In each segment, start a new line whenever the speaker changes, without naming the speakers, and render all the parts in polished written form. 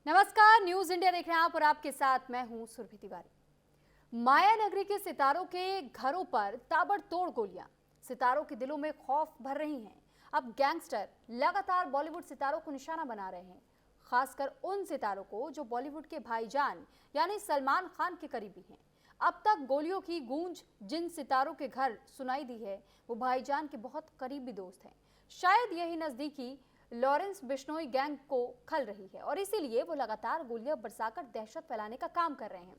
नमस्कार, news India देख रहे हैं आप और आपके साथ मैं हूं सुरभि तिवारी। माया नगरी के सितारों के घरों पर ताबड़तोड़ गोलियां सितारों के दिलों में खौफ भर रही हैं। अब गैंगस्टर लगातार बॉलीवुड सितारों को निशाना बना रहे हैं, खासकर उन सितारों को जो बॉलीवुड के भाईजान यानी सलमान खान के करीबी हैं। अब तक गोलियों की गूंज जिन सितारों के घर सुनाई दी है वो भाईजान के बहुत करीबी दोस्त हैं। शायद यही नजदीकी लॉरेंस बिश्नोई गैंग को खल रही है और इसीलिए वो लगातार गोलियां बरसाकर दहशत फैलाने का काम कर रहे हैं।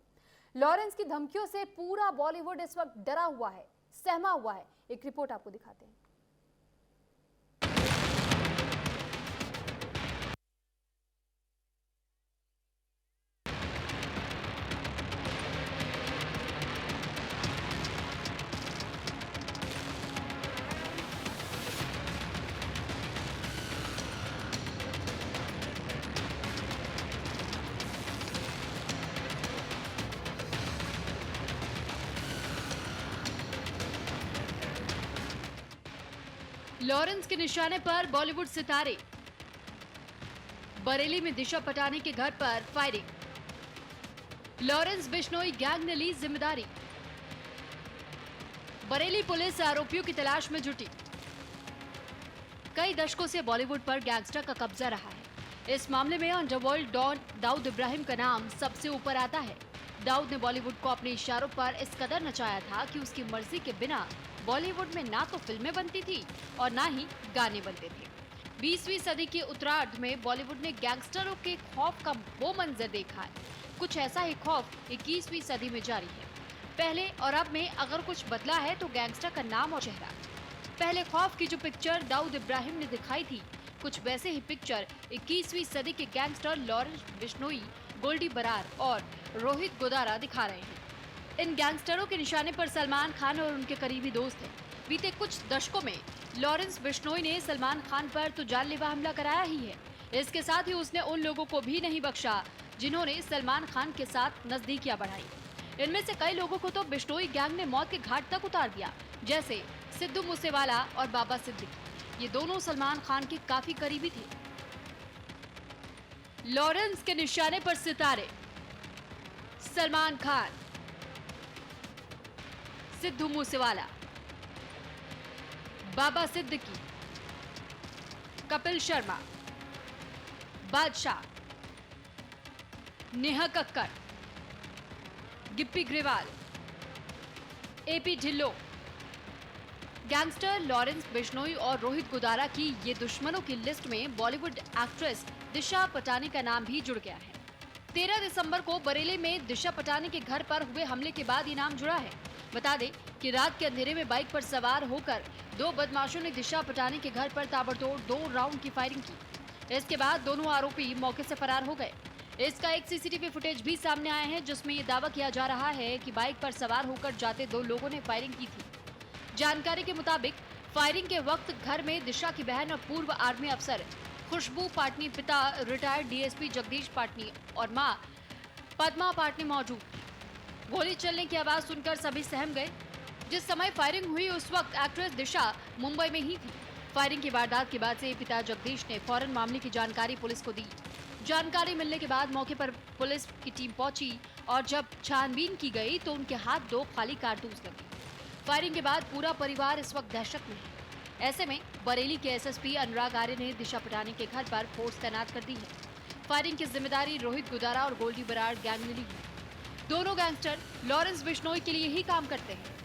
लॉरेंस की धमकियों से पूरा बॉलीवुड इस वक्त डरा हुआ है, सहमा हुआ है। एक रिपोर्ट आपको दिखाते हैं।
लॉरेंस के निशाने पर बॉलीवुड सितारे। बरेली में दिशा पटानी के घर पर फायरिंग। लॉरेंस बिश्नोई गैंग ने ली जिम्मेदारी। बरेली पुलिस आरोपियों की तलाश में जुटी। कई दशकों से बॉलीवुड पर गैंगस्टर का कब्जा रहा है। इस मामले में अंडरवर्ल्ड डॉन दाऊद इब्राहिम का नाम सबसे ऊपर आता है। दाऊद ने बॉलीवुड को अपने इशारों पर इस कदर नचाया था कि उसकी मर्जी के बिना बॉलीवुड में ना तो फिल्में बनती थी और ना ही गाने बनते थे। 20वीं सदी के उत्तरार्ध में बॉलीवुड ने गैंगस्टरों के खौफ का वो मंजर देखा है। कुछ ऐसा ही खौफ 21वीं सदी में जारी है। पहले और अब में अगर कुछ बदला है तो गैंगस्टर का नाम और चेहरा। पहले खौफ की जो पिक्चर दाऊद इब्राहिम ने दिखाई थी, कुछ वैसे ही पिक्चर 21वीं सदी के गैंगस्टर लॉरेंस बिश्नोई, गोल्डी बरार और रोहित गोदारा दिखा रहे हैं। इन गैंगस्टरों के निशाने पर सलमान खान और उनके करीबी दोस्त हैं। बीते कुछ दशकों में लॉरेंस बिश्नोई ने सलमान खान पर तो जानलेवा हमला कराया ही है, इसके साथ ही उसने उन लोगों को भी नहीं बख्शा जिन्होंने सलमान खान के साथ नजदीकियां बढ़ाई। इनमें से कई लोगों को तो बिश्नोई गैंग ने मौत के घाट तक उतार दिया, जैसे सिद्धू मूसेवाला और बाबा सिद्दीकी। ये दोनों सलमान खान के काफी करीबी थे। लॉरेंस के निशाने पर सितारे सलमान खान, सिद्धू मूसेवाला, बाबा सिद्दीकी, कपिल शर्मा, बादशाह, Neha Kakkar, Gippy Grewal, AP Dhillon. Gangster Lawrence Bishnoi और रोहित गोदारा की ये दुश्मनों की लिस्ट में बॉलीवुड एक्ट्रेस दिशा पटानी का नाम भी जुड़ गया है। 13 दिसंबर को बरेली में दिशा पटानी के घर पर हुए हमले के बाद ये नाम जुड़ा है। बता दें कि रात के अंधेरे में बाइक पर सवार होकर दो बदमाशों ने दिशा पटानी के घर पर ताबड़तोड़ 2 राउंड की फायरिंग की। इसके बाद दोनों आरोपी मौके से फरार हो गए। इसका एक सीसीटीवी फुटेज भी सामने आया है जिसमें ये दावा किया जा रहा है कि बाइक पर सवार होकर जाते 2 लोगों ने फायरिंग की थी। जानकारी के मुताबिक फायरिंग के वक्त घर में दिशा की बहन और पूर्व आर्मी अफसर खुशबू पाटनी, पिता रिटायर्ड डीएसपी जगदीश पाटनी और मां पद्मा पाटनी मौजूद थी। गोली चलने की आवाज सुनकर सभी सहम गए। जिस समय फायरिंग हुई उस वक्त एक्ट्रेस दिशा मुंबई में ही थी। फायरिंग की वारदात के बाद से पिता जगदीश ने फौरन मामले की जानकारी पुलिस को दी। जानकारी मिलने के बाद मौके पर पुलिस की टीम पहुंची और जब छानबीन की गई तो उनके हाथ 2 खाली कारतूस लगे। फायरिंग के बाद पूरा परिवार इस वक्त दहशत में है। ऐसे में बरेली के एसएसपी अनुराग आर्य ने दिशा पटानी के घर पर फोर्स तैनात कर दी है। फायरिंग की जिम्मेदारी रोहित गोदारा और गोल्डी बरार गैंग ने ली है। दोनों गैंगस्टर लॉरेंस बिश्नोई के लिए ही काम करते हैं।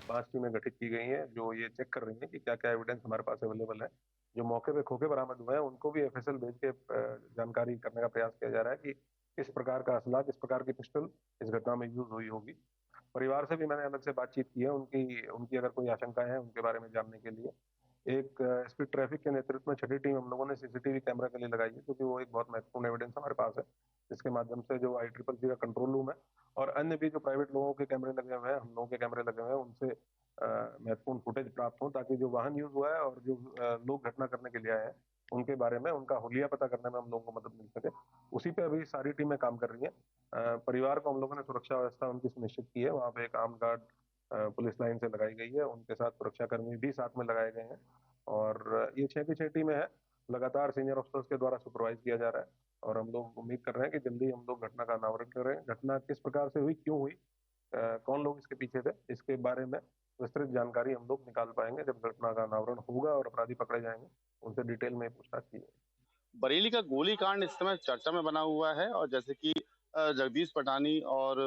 5 टीमें गठित की गई हैं जो ये चेक कर रही हैं कि क्या क्या एविडेंस हमारे पास अवेलेबल है। जो मौके पे खोखे बरामद हुए हैं उनको भी एफएसएल भेज के जानकारी करने का प्रयास किया जा रहा है कि किस प्रकार का असला, किस प्रकार की पिस्टल इस घटना में यूज हुई होगी। परिवार से भी मैंने अलग से बातचीत की है, उनकी उनकी अगर कोई आशंकाएं हैं उनके बारे में जानने के लिए। एक एसपी ट्रैफिक के नेतृत्व में 6ठी टीम हम लोगों ने सीसीटीवी कैमरा के लिए लगाई है, क्योंकि वो एक बहुत महत्वपूर्ण एविडेंस हमारे पास है, जिसके माध्यम से जो ICCC का कंट्रोल रूम है और अन्य भी जो प्राइवेट लोगों के कैमरे लगे हुए हैं, हम लोगों के कैमरे लगे हुए हैं, उनसे महत्वपूर्ण फुटेज प्राप्त हो, ताकि जो वाहन यूज हुआ है और जो लोग घटना करने के लिए आए हैं उनके बारे में उनका हुलिया पता करने में हम लोगों को मदद मिल सके। उसी पे अभी सारी टीमें काम कर रही हैं। परिवार को हम लोगों ने सुरक्षा व्यवस्था उनकी सुनिश्चित की है। वहाँ पे एक आर्म गार्ड पुलिस लाइन से लगाई गई है, उनके साथ सुरक्षाकर्मी भी साथ में लगाए गए हैं और ये 6 की 6 टीमें हैं। लगातार सीनियर अफसर्स के द्वारा सुपरवाइज किया जा रहा है और हम लोग उम्मीद कर रहे हैं कि जल्दी हम लोग घटना का अनावरण करें। घटना किस प्रकार से हुई, क्यों हुई, कौन लोग इसके पीछे थे, इसके बारे में विस्तृत जानकारी हम लोग निकाल पाएंगे जब घटना का अनावरण होगा और अपराधी पकड़े जाएंगे, उनसे डिटेल में पूछताछ की जाएगी।
बरेली का गोलीकांड इस समय चर्चा में बना हुआ है और जैसे कि जगदीश पटानी और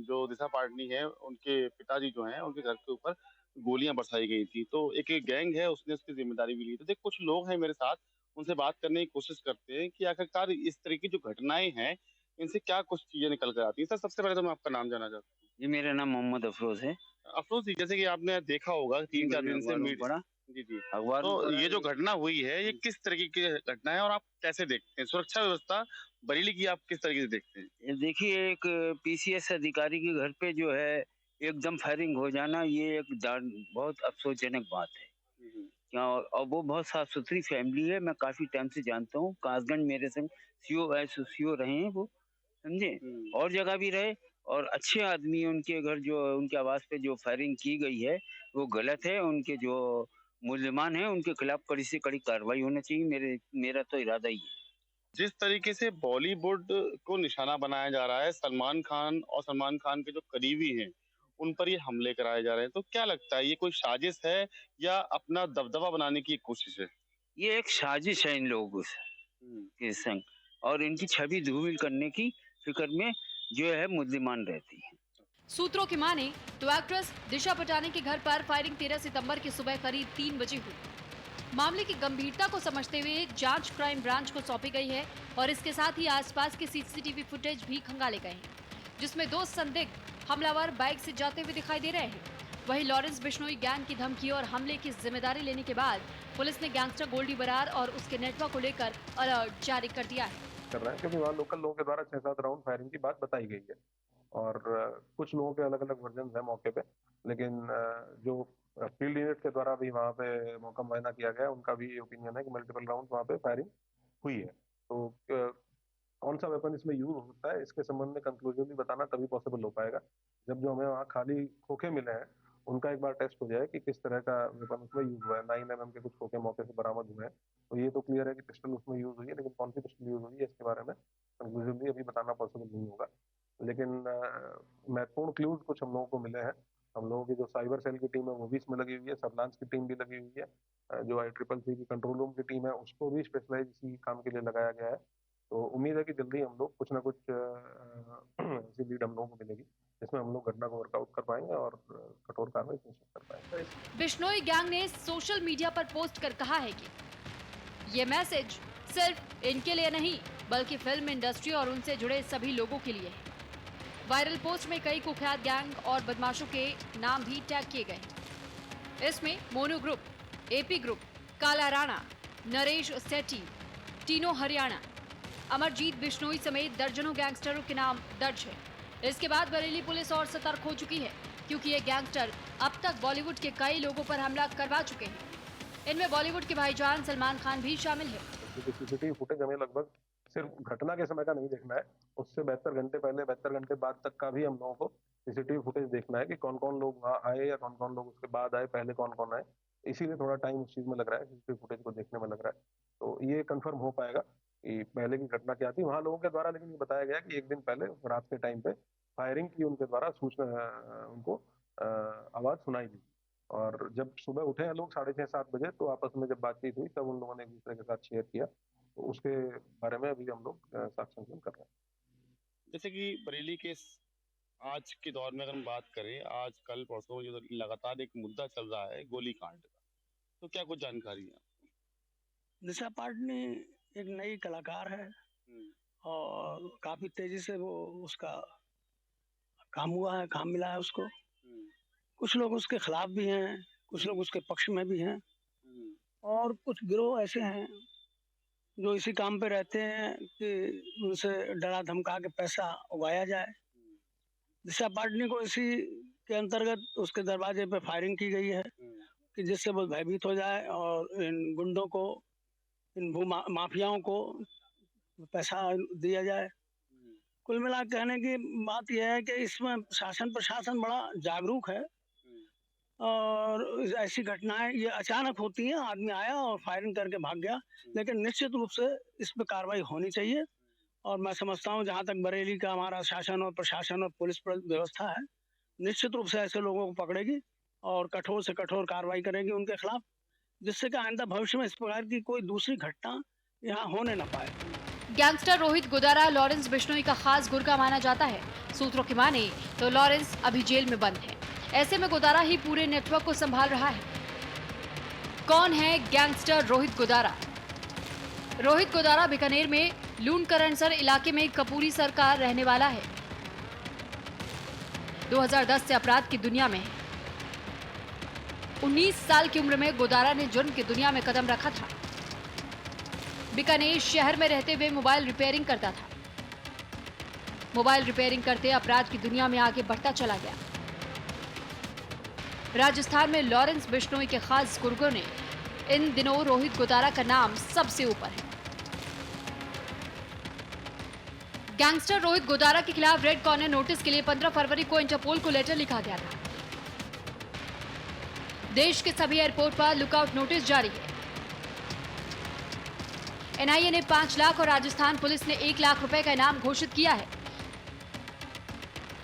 जो दिशा पाटनी है उनके पिताजी जो हैं उनके घर के ऊपर गोलियां बरसाई गई थी, तो एक गैंग है उसने उसकी जिम्मेदारी भी ली। तो देख कुछ लोग हैं मेरे साथ, उनसे बात करने की कोशिश करते हैं कि आखिरकार इस तरह की जो घटनाएं हैं इनसे क्या कुछ चीजें निकल कर आती हैं। सर सबसे पहले तो मैं आपका नाम जानना चाहता हूँ।
जी, मेरा नाम मोहम्मद अफरोज है।
अफरोज जी, जैसे कि आपने देखा होगा 3-4 दिन से
पढ़ा
जी जी,
अखबार में
तो
पढ़ा
ये जो घटना हुई है ये किस तरीके की घटना है और आप कैसे देखते हैं? सुरक्षा व्यवस्था बरेली की आप किस तरीके से देखते हैं?
ये देखिए, एक पीसीएस अधिकारी के घर पे जो है एकदम फायरिंग हो जाना, ये एक बहुत अफसोसजनक बात है। क्या और वो बहुत साफ सुथरी फैमिली है, मैं काफी टाइम से जानता हूँ। कासगंज मेरे संग सीओ रहे हैं वो, समझे, और जगह भी रहे और अच्छे आदमी। उनके घर जो उनके आवास पे जो फायरिंग की गई है वो गलत है। उनके जो मुल्जिमान है उनके खिलाफ कड़ी से कड़ी कार्रवाई होना चाहिए। मेरा तो इरादा ही है।
जिस तरीके से बॉलीवुड को निशाना बनाया जा रहा है, सलमान खान और सलमान खान के जो करीबी हैं उन पर ये हमले कराए जा रहे हैं, तो क्या लगता है ये कोई साजिश है या अपना दबदबा बनाने की एक कोशिश है?
ये एक साजिश है इन लोगों के संग, और इनकी छवि धूमिल करने की फिक्र में जो है मुद्दिमान रहती है।
सूत्रों की माने तो एक्ट्रेस दिशा पटानी के घर पर फायरिंग 13 सितंबर की सुबह करीब 3 बजे हुई। मामले की गंभीरता को समझते हुए जांच क्राइम ब्रांच को सौंपी गई है और इसके साथ ही आसपास के सीसीटीवी फुटेज भी खंगाले गए हैं, जिसमें 2 संदिग्ध हमलावर बाइक से जाते हुए दिखाई दे रहे हैं। वहीं लॉरेंस बिश्नोई गैंग की धमकी और हमले की जिम्मेदारी लेने के बाद पुलिस ने गैंगस्टर गोल्डी बरार और उसके नेटवर्क को लेकर अलर्ट जारी कर दिया है।
कर रहे हैं क्योंकि वहाँ लोकल लोगों के द्वारा 6-7 राउंड फायरिंग की बात बताई गई है और कुछ लोगों के अलग अलग वर्जन है मौके पे, लेकिन जो फील्ड यूनिट के द्वारा भी वहाँ पे मौका मुआयना किया गया, उनका भी ओपिनियन है कि मल्टीपल राउंड वहाँ पे फायरिंग हुई है। तो कौन सा वेपन इसमें यूज होता है इसके संबंध में कंक्लूसिवली बताना तभी पॉसिबल हो पाएगा जब जो हमें वहाँ खाली खोखे मिले हैं उनका एक बार टेस्ट हो जाए कि किस तरह का वेपन उसमें यूज हुआ है। 9mm के कुछ खोखे मौके से बरामद हुए हैं, तो ये तो क्लियर है कि पिस्टल उसमें यूज हुई है, लेकिन कौन सी पिस्टल यूज हुई है इसके बारे में कंक्लूसिवली अभी बताना पॉसिबल नहीं होगा। लेकिन महत्वपूर्ण क्लूज कुछ हम लोगों को मिले हैं। हम लोगों की जो साइबर सेल की टीम है वो भी इसमें लगी हुई है, सर्विलांस की टीम भी लगी हुई है, जो ICCC की कंट्रोल रूम की टीम है उसको भी स्पेशलाइज इसी काम के लिए लगाया गया है। तो उम्मीद है कि जल्दी हम लोग कुछ ना कुछ ऐसी लीड हम लोगों को मिलेगी जिसमें हम लोग घटना को वर्कआउट कर पाएंगे और कठोर कार्रवाई सुनिश्चित कर पाएंगे।
बिश्नोई गैंग ने सोशल मीडिया पर पोस्ट कर कहा है कि ये मैसेज सिर्फ इनके लिए नहीं बल्कि फिल्म इंडस्ट्री और उनसे जुड़े सभी लोगों के लिए है। वायरल पोस्ट में कई कुख्यात गैंग और बदमाशों के नाम भी टैग किए गए हैं। इसमें मोनू ग्रुप, AP ग्रुप, काला राणा, नरेश सेठी, टीनो हरियाणा, अमरजीत बिश्नोई समेत दर्जनों गैंगस्टरों के नाम दर्ज है। इसके बाद बरेली पुलिस और सतर्क हो चुकी है क्योंकि ये गैंगस्टर अब तक बॉलीवुड के कई लोगों पर हमला करवा चुके हैं। इनमें बॉलीवुड के भाईजान सलमान खान भी शामिल है।
सीसीटीवी फुटेज हमें लगभग सिर्फ घटना के समय का नहीं देखना है, उससे 72 घंटे पहले 72 घंटे बाद तक का भी हम लोगों को सीसीटीवी फुटेज देखना है कि कौन कौन लोग वहाँ आए या कौन कौन लोग उसके बाद आए, पहले कौन कौन आए। इसीलिए थोड़ा टाइम उस चीज में लग रहा है, सीसीटीवी फुटेज को देखने में लग रहा है। तो ये कंफर्म हो पाएगा कि पहले की घटना क्या थी वहाँ लोगों के द्वारा, लेकिन ये बताया गया कि एक दिन पहले रात के टाइम पे फायरिंग की उनके द्वारा सूचना उनको आवाज सुनाई दी और जब सुबह उठे हैं लोग 6:30-7 बजे तो आपस में जब बातचीत हुई तब उन लोगों ने एक दूसरे के साथ शेयर किया, तो उसके बारे में अभी हम लोग साक्ष्य संकलन कर रहे हैं।
जैसे कि बरेली के आज के दौर में अगर हम बात करें, आज कल परसों जो लगातार एक मुद्दा चल रहा है गोलीकांड का, तो क्या कुछ जानकारी है?
दिशा पाटनी एक नई कलाकार है और काफी तेजी से वो उसका काम हुआ है, काम मिला है उसको। कुछ लोग उसके खिलाफ भी हैं, कुछ लोग उसके पक्ष में भी हैं और कुछ गिरोह ऐसे हैं जो इसी काम पे रहते हैं कि उनसे डरा धमका के पैसा उगाया जाए। दिशा पाटनी को इसी के अंतर्गत उसके दरवाजे पे फायरिंग की गई है कि जिससे वो भयभीत हो जाए और इन गुंडों को, इन माफियाओं को पैसा दिया जाए। कुल मिला कहने की बात यह है कि इसमें शासन प्रशासन बड़ा जागरूक है और ऐसी घटनाएं ये अचानक होती हैं, आदमी आया और फायरिंग करके भाग गया, लेकिन निश्चित रूप से इस पे कार्रवाई होनी चाहिए और मैं समझता हूँ जहाँ तक बरेली का हमारा शासन और प्रशासन और पुलिस व्यवस्था है, निश्चित रूप से ऐसे लोगों को पकड़ेगी और कठोर से कठोर कार्रवाई करेगी उनके खिलाफ, जिससे कि आइंदा भविष्य में इस प्रकार की कोई दूसरी घटना यहाँ होने न पाए।
गैंगस्टर रोहित गुदारा लॉरेंस बिश्नोई का खास गुर्गा माना जाता है। सूत्रों की माने तो लॉरेंस अभी जेल में बंद है। ऐसे में गुदारा ही पूरे नेटवर्क को संभाल रहा है। कौन है गैंगस्टर रोहित गुदारा? रोहित गुदारा बीकानेर में लूणकरणसर इलाके में कपूरी सर का रहने वाला है। 2010 से अपराध की दुनिया में है। 19 साल की उम्र में गुदारा ने जुर्म की दुनिया में कदम रखा था। बीकानेर शहर में रहते हुए मोबाइल रिपेयरिंग करता था। मोबाइल रिपेयरिंग करते अपराध की दुनिया में आगे बढ़ता चला गया। राजस्थान में लॉरेंस बिश्नोई के खास गुर्गों ने इन दिनों रोहित गुदारा का नाम सबसे ऊपर है। गैंगस्टर रोहित गुदारा के खिलाफ रेड कॉर्नर नोटिस के लिए 15 फरवरी को इंटरपोल को लेटर लिखा गया था। देश के सभी एयरपोर्ट पर लुकआउट नोटिस जारी है। एनआईए ने 5 लाख और राजस्थान पुलिस ने 1 लाख रुपए का इनाम घोषित किया है।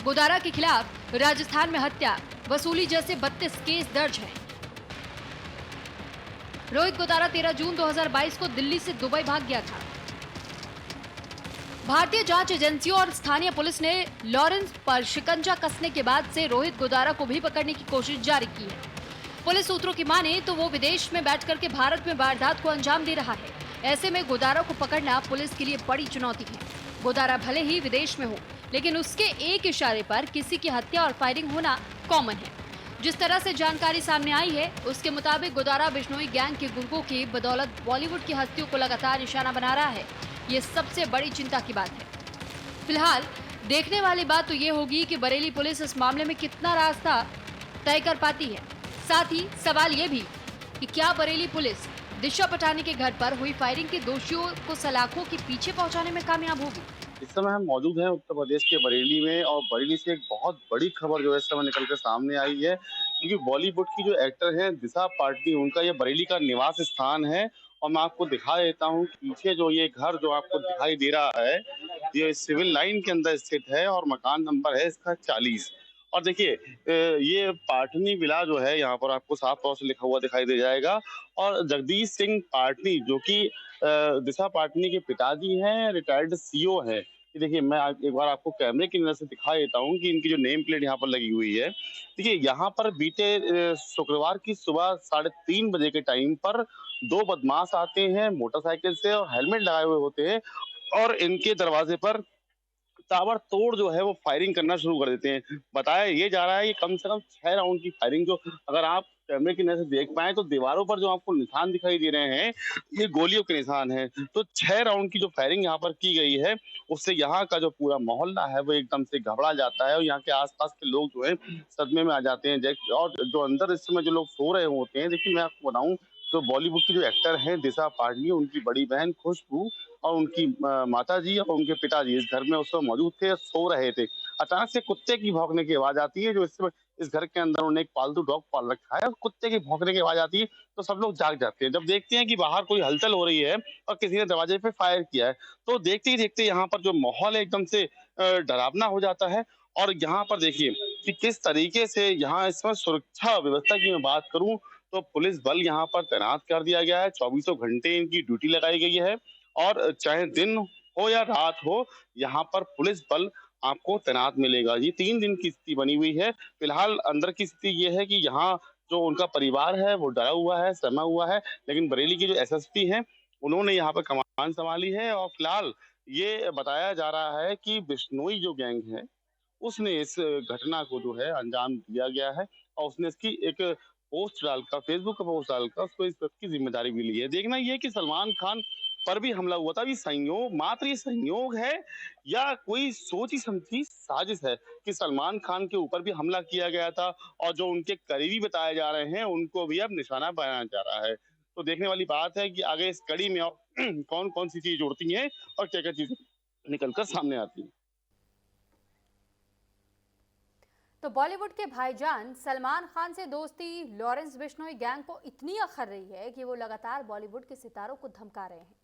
गुदारा के खिलाफ राजस्थान में हत्या, वसूली जैसे 32 केस दर्ज हैं। रोहित गुदारा 13 जून 2022 को दिल्ली से दुबई भाग गया था। भारतीय जांच एजेंसियों और स्थानीय पुलिस ने लॉरेंस पर शिकंजा कसने के बाद से रोहित गुदारा को भी पकड़ने की कोशिश जारी की है। पुलिस सूत्रों की माने तो वो विदेश में बैठ करके भारत में वारदात को अंजाम दे रहा है। ऐसे में गुदारा को पकड़ना पुलिस के लिए बड़ी चुनौती है। गुदारा भले ही विदेश में हो, लेकिन उसके एक इशारे पर किसी की हत्या और फायरिंग होना कॉमन है। जिस तरह से जानकारी सामने आई है, उसके मुताबिक गुदारा बिश्नोई गैंग के गुर्गों की बदौलत बॉलीवुड की हस्तियों को लगातार निशाना बना रहा है। ये सबसे बड़ी चिंता की बात है। फिलहाल देखने वाली बात तो ये होगी कि बरेली पुलिस इस मामले में कितना रास्ता तय कर पाती है। साथ ही सवाल ये भी कि क्या बरेली पुलिस दिशा पटानी के घर पर हुई फायरिंग के दोषियों को सलाखों के पीछे पहुंचाने में कामयाब होगी।
इस समय हम मौजूद हैं उत्तर प्रदेश के बरेली में और बरेली से एक बहुत बड़ी खबर जो है इस समय निकल कर सामने आई है, क्योंकि बॉलीवुड की जो एक्टर हैं दिशा पाटनी, उनका ये बरेली का निवास स्थान है। और मैं आपको दिखा देता हूँ पीछे जो ये घर जो आपको दिखाई दे रहा है, ये सिविल लाइन के अंदर स्थित है और मकान नंबर है इसका 40। और देखिए ये पाटनी विला जो है यहाँ पर आपको साफ तौर से लिखा हुआ दिखाई दे जाएगा। और जगदीश सिंह पाटनी जो कि दिशा पाटनी के पिताजी हैं, रिटायर्ड सीओ हैं। ये देखिए मैं एक बार आपको कैमरे की नजर से दिखा देता हूँ कि इनकी जो नेम प्लेट यहाँ पर लगी हुई है। देखिए यहाँ पर बीते शुक्रवार की सुबह 3:30 बजे के टाइम पर 2 बदमाश आते हैं मोटरसाइकिल से और हेलमेट लगाए हुए होते हैं और इनके दरवाजे पर ताबड़तोड़ जो है वो फायरिंग करना शुरू कर देते हैं। बताया ये जा रहा है कि कम से कम 6 राउंड की फायरिंग, जो अगर आप कैमरे की नजर से देख पाए तो दीवारों पर जो आपको निशान दिखाई दे रहे हैं, ये गोलियों के निशान हैं। तो 6 राउंड की जो फायरिंग यहाँ पर की गई है, उससे यहाँ का जो पूरा मोहल्ला है वो एकदम से घबरा जाता है और यहाँ के आस-पास के लोग जो है सदमे में आ जाते हैं। और जो अंदर इस समय जो लोग सो रहे होते हैं, देखिए मैं आपको बताऊँ तो बॉलीवुड की जो एक्टर हैं दिशा पाटनी, उनकी बड़ी बहन खुशबू और उनकी माताजी और उनके पिताजी इस घर में उस समय मौजूद थे, सो रहे थे। अचानक से कुत्ते की भौंकने की आवाज आती है, जो इस घर के अंदर उन्होंने एक पालतू डॉग पाल रखा है। कुत्ते की भौंकने की आवाज आती है तो सब लोग जाग जाते हैं। जब देखते हैं कि बाहर कोई हलचल हो रही है और किसी ने दरवाजे पे फायर किया है, तो देखते ही देखते यहाँ पर जो माहौल है एकदम से डरावना हो जाता है। और यहाँ पर देखिए कि किस तरीके से यहाँ इस समय सुरक्षा व्यवस्था की मैं बात करूं तो पुलिस बल यहाँ पर तैनात कर दिया गया है। 24 घंटे इनकी ड्यूटी लगाई गई है और चाहे दिन हो या रात हो, यहाँ पर पुलिस बल आपको तैनात मिलेगा। ये 3 दिन की स्थिति बनी हुई है। फिलहाल अंदर की स्थिति ये है कि यहाँ जो उनका परिवार है वो डरा हुआ है, सहमा हुआ है, लेकिन बरेली के जो एसएसपी हैं उन्होंने यहाँ पर कमान संभाली है। और फिलहाल ये बताया जा रहा है कि बिश्नोई जो गैंग है उसने इस घटना को जो है अंजाम दिया गया है और उसने इसकी एक पोस्ट डालकर, फेसबुक का पोस्ट डालकर उसको इस बात की जिम्मेदारी भी ली है। देखना ये कि सलमान खान पर भी हमला हुआ था, अभी संयोग, मात्र ये संयोग है या कोई सोची समझी साजिश है कि सलमान खान के ऊपर भी हमला किया गया था और जो उनके करीबी बताए जा रहे हैं उनको भी अब निशाना बनाया जा रहा है। तो देखने वाली बात है कि आगे इस कड़ी में और कौन कौन सी चीज जुड़ती हैं और क्या क्या चीजें निकलकर सामने आती हैं।
तो बॉलीवुड के भाईजान सलमान खान से दोस्ती लॉरेंस बिश्नोई गैंग को इतनी अखर रही है कि वो लगातार बॉलीवुड के सितारों को धमका रहे हैं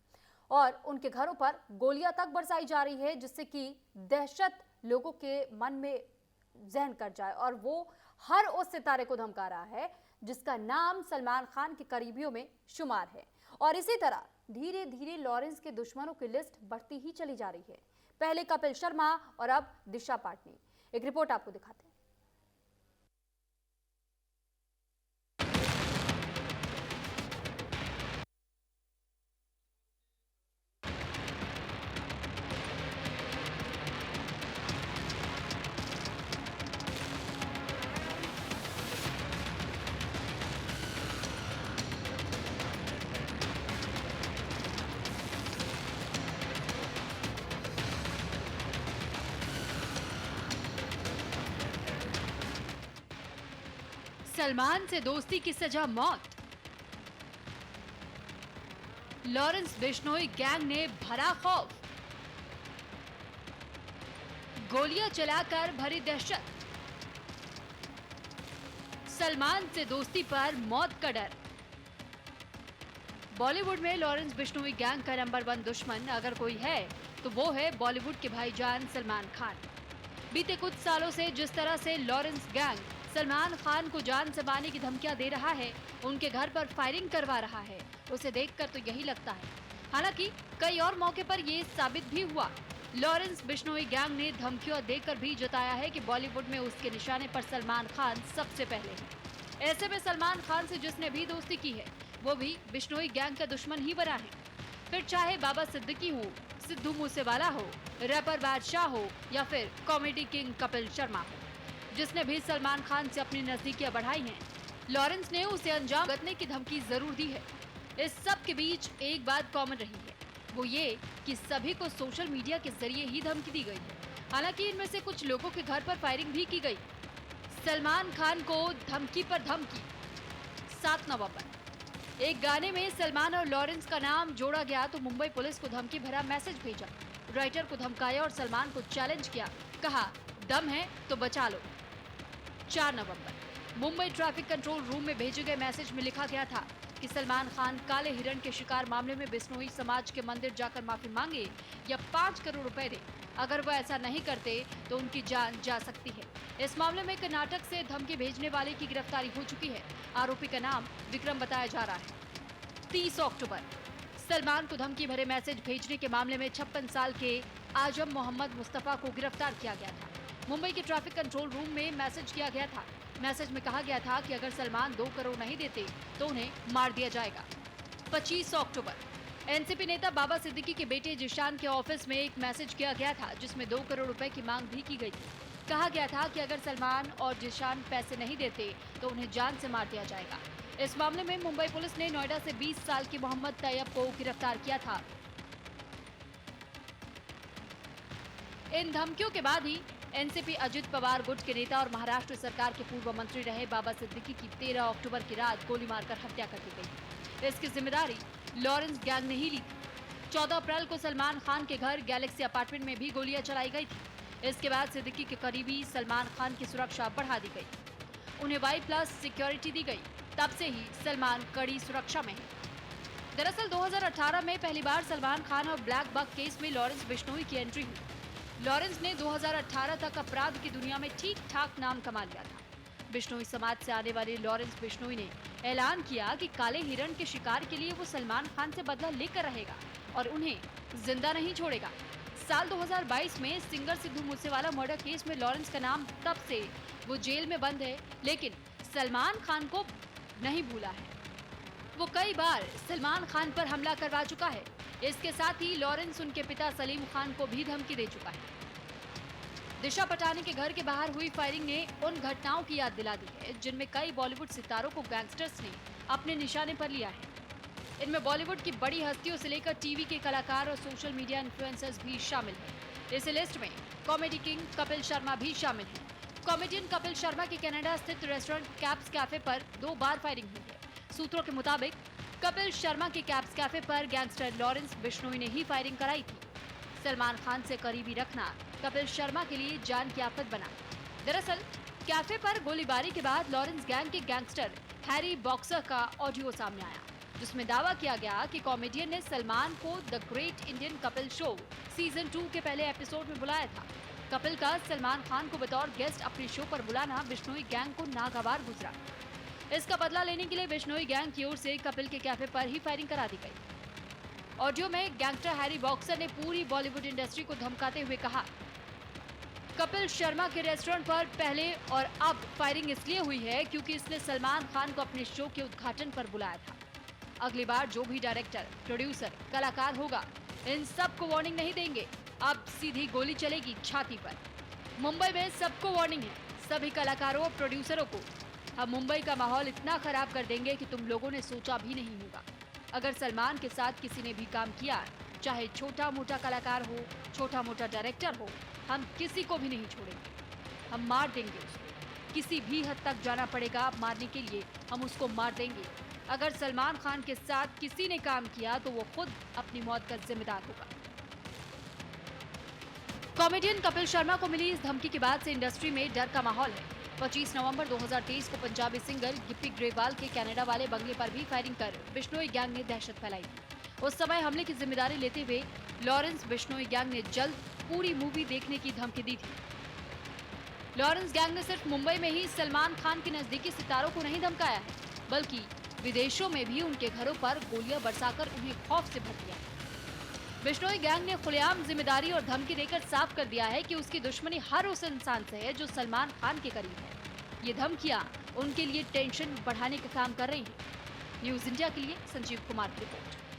और उनके घरों पर गोलियां तक बरसाई जा रही है, जिससे कि दहशत लोगों के मन में जहन कर जाए। और वो हर उस सितारे को धमका रहा है जिसका नाम सलमान खान के करीबियों में शुमार है। और इसी तरह धीरे धीरे लॉरेंस के दुश्मनों की लिस्ट बढ़ती ही चली जा रही है। पहले कपिल शर्मा और अब दिशा पाटनी। एक रिपोर्ट आपको दिखाते हैं।
सलमान से दोस्ती की सजा मौत। लॉरेंस बिश्नोई गैंग ने भरा खौफ, गोलियां चलाकर भरी दहशत। सलमान से दोस्ती पर मौत का डर। बॉलीवुड में लॉरेंस बिश्नोई गैंग का नंबर 1 दुश्मन अगर कोई है तो वो है बॉलीवुड के भाईजान सलमान खान। बीते कुछ सालों से जिस तरह से लॉरेंस गैंग सलमान खान को जान से मारने की धमकियां दे रहा है, उनके घर पर फायरिंग करवा रहा है, उसे देखकर तो यही लगता है। हालांकि कई और मौके पर ये साबित भी हुआ। लॉरेंस बिश्नोई गैंग ने धमकियां देकर भी जताया है कि बॉलीवुड में उसके निशाने पर सलमान खान सबसे पहले है। ऐसे में सलमान खान से जिसने भी दोस्ती की है वो भी बिश्नोई गैंग का दुश्मन ही बना है। फिर चाहे बाबा सिद्दीकी हो, सिद्धू मूसेवाला हो, रैपर बादशाह हो या फिर कॉमेडी किंग कपिल शर्मा हो, जिसने भी सलमान खान से अपनी नजदीकियां बढ़ाई हैं, लॉरेंस ने उसे अंजाम देने की धमकी जरूर दी है। इस सब के बीच एक बात कॉमन रही है, वो ये कि सभी को सोशल मीडिया के जरिए ही धमकी दी गई है। हालांकि इनमें से कुछ लोगों के घर पर फायरिंग भी की गई। सलमान खान को धमकी पर धमकी। 7 नवंबर एक गाने में सलमान और लॉरेंस का नाम जोड़ा गया तो मुंबई पुलिस को धमकी भरा मैसेज भेजा। राइटर को धमकाया और सलमान को चैलेंज किया, कहा दम है तो बचा लो। 4 नवंबर मुंबई ट्रैफिक कंट्रोल रूम में भेजे गए मैसेज में लिखा गया था कि सलमान खान काले हिरण के शिकार मामले में बिश्नोई समाज के मंदिर जाकर माफी मांगे या 5 करोड़ रुपए दे। अगर वो ऐसा नहीं करते तो उनकी जान जा सकती है। इस मामले में कर्नाटक से धमकी भेजने वाले की गिरफ्तारी हो चुकी है। आरोपी का नाम विक्रम बताया जा रहा है। 30 अक्टूबर सलमान को धमकी भरे मैसेज भेजने के मामले में 56 साल के आजम मोहम्मद मुस्तफा को गिरफ्तार किया गया था। मुंबई के ट्रैफिक कंट्रोल रूम में मैसेज किया गया था। मैसेज में कहा गया था कि अगर सलमान 2 करोड़ नहीं देते तो उन्हें मार दिया जाएगा। 25 अक्टूबर एनसीपी नेता बाबा सिद्दीकी के बेटे जिशान के ऑफिस में एक मैसेज किया गया था जिसमें 2 करोड़ रुपए की मांग भी की गई थी। कहा गया था कि अगर सलमान और जिशान पैसे नहीं देते तो उन्हें जान से मार दिया जाएगा। इस मामले में मुंबई पुलिस ने नोएडा से 20 साल के मोहम्मद तैयब को गिरफ्तार किया था। इन धमकियों के बाद ही एनसीपी अजित पवार गुट के नेता और महाराष्ट्र सरकार के पूर्व मंत्री रहे बाबा सिद्दीकी की 13 अक्टूबर की रात गोली मारकर हत्या कर दी गई। इसकी जिम्मेदारी लॉरेंस गैंग ने ही ली थी। 14 अप्रैल को सलमान खान के घर गैलेक्सी अपार्टमेंट में भी गोलियां चलाई गई थी। इसके बाद सिद्दीकी के करीबी सलमान खान की सुरक्षा बढ़ा दी गई, उन्हें Y+ सिक्योरिटी दी गई। तब से ही सलमान कड़ी सुरक्षा में है। दरअसल 2018 में पहली बार सलमान खान और ब्लैक बक केस में लॉरेंस बिश्नोई की एंट्री हुई। लॉरेंस ने 2018 तक अपराध की दुनिया में ठीक ठाक नाम कमा लिया था। बिश्नोई समाज से आने वाले लॉरेंस बिश्नोई ने ऐलान किया कि काले हिरण के शिकार के लिए वो सलमान खान से बदला लेकर रहेगा और उन्हें जिंदा नहीं छोड़ेगा। साल 2022 में singer Sidhu Moosewala murder case में लॉरेंस का नाम तब से वो जेल में बंद है, लेकिन सलमान खान को नहीं भूला है। वो कई बार सलमान खान पर हमला करवा चुका है। इसके साथ ही लॉरेंस उनके पिता सलीम खान को भी धमकी दे चुका है। दिशा पटानी के घर के बाहर हुई फायरिंग ने उन घटनाओं की याद दिला दी है जिनमें कई बॉलीवुड सितारों को गैंगस्टर्स ने अपने निशाने पर लिया है। इनमें बॉलीवुड की बड़ी हस्तियों से लेकर टीवी के कलाकार और सोशल मीडिया इन्फ्लुएंसर्स भी शामिल हैं। इस लिस्ट में कॉमेडी किंग कपिल शर्मा भी शामिल हैं। कॉमेडियन कपिल शर्मा के कनाडा स्थित रेस्टोरेंट कैप्स कैफे पर 2 बार फायरिंग हुई है। सूत्रों के मुताबिक कपिल शर्मा के कैप्स कैफे पर गैंगस्टर लॉरेंस बिश्नोई ने ही फायरिंग कराई थी। सलमान खान से करीबी रखना कपिल शर्मा के लिए जान की आफत बना। दरअसल कैफे पर गोलीबारी के बाद लॉरेंस गैंग के गैंगस्टर हैरी बॉक्सर का ऑडियो सामने आया, जिसमें दावा किया गया कि कॉमेडियन ने सलमान को the great Indian Kapil show season 2 के पहले एपिसोड में बुलाया था। कपिल का सलमान खान को बतौर गेस्ट अपने शो पर बुलाना बिश्नोई गैंग को नागवार गुजरा। इसका बदला लेने के लिए बिश्नोई गैंग की ओर से कपिल के कैफे पर ही फायरिंग करा दी गई। ऑडियो में गैंगस्टर हैरी बॉक्सर ने पूरी बॉलीवुड इंडस्ट्री को धमकाते हुए कहा, कपिल शर्मा के रेस्टोरेंट पर पहले और अब फायरिंग इसलिए हुई है क्योंकि इसने सलमान खान को अपने शो के उद्घाटन पर बुलाया था। अगली बार जो भी डायरेक्टर, प्रोड्यूसर, कलाकार होगा, इन सबको वार्निंग नहीं देंगे। अब सीधी गोली चलेगी छाती पर। मुंबई में सबको वार्निंग है, सभी कलाकारों और प्रोड्यूसरों को। हम मुंबई का माहौल इतना खराब कर देंगे कि तुम लोगों ने सोचा भी नहीं होगा। अगर सलमान के साथ किसी ने भी काम किया, चाहे छोटा मोटा कलाकार हो, छोटा मोटा डायरेक्टर हो, हम किसी को भी नहीं छोड़ेंगे। हम मार देंगे उसको। किसी भी हद तक जाना पड़ेगा मारने के लिए, हम उसको मार देंगे। अगर सलमान खान के साथ किसी ने काम किया तो वो खुद अपनी मौत का जिम्मेदार होगा। कॉमेडियन कपिल शर्मा को मिली इस धमकी के बाद से इंडस्ट्री में डर का माहौल है। 25 नवंबर 2023 को पंजाबी सिंगर गिप्पी ग्रेवाल के कनाडा वाले बंगले पर भी फायरिंग कर बिश्नोई गैंग ने दहशत फैलाई थी। उस समय हमले की जिम्मेदारी लेते हुए लॉरेंस बिश्नोई गैंग ने जल्द पूरी मूवी देखने की धमकी दी थी। लॉरेंस गैंग ने सिर्फ मुंबई में ही सलमान खान के नजदीकी सितारों को नहीं धमकाया है, बल्कि विदेशों में भी उनके घरों पर गोलियां बरसाकर उन्हें खौफ से भर दिया। बिश्नोई गैंग ने खुलेआम जिम्मेदारी और धमकी देकर साफ कर दिया है कि उसकी दुश्मनी हर उस इंसान से है जो सलमान खान के करीब है। ये धमकियां उनके लिए टेंशन बढ़ाने का काम कर रही हैं। न्यूज़ इंडिया के लिए संजीव कुमार की रिपोर्ट।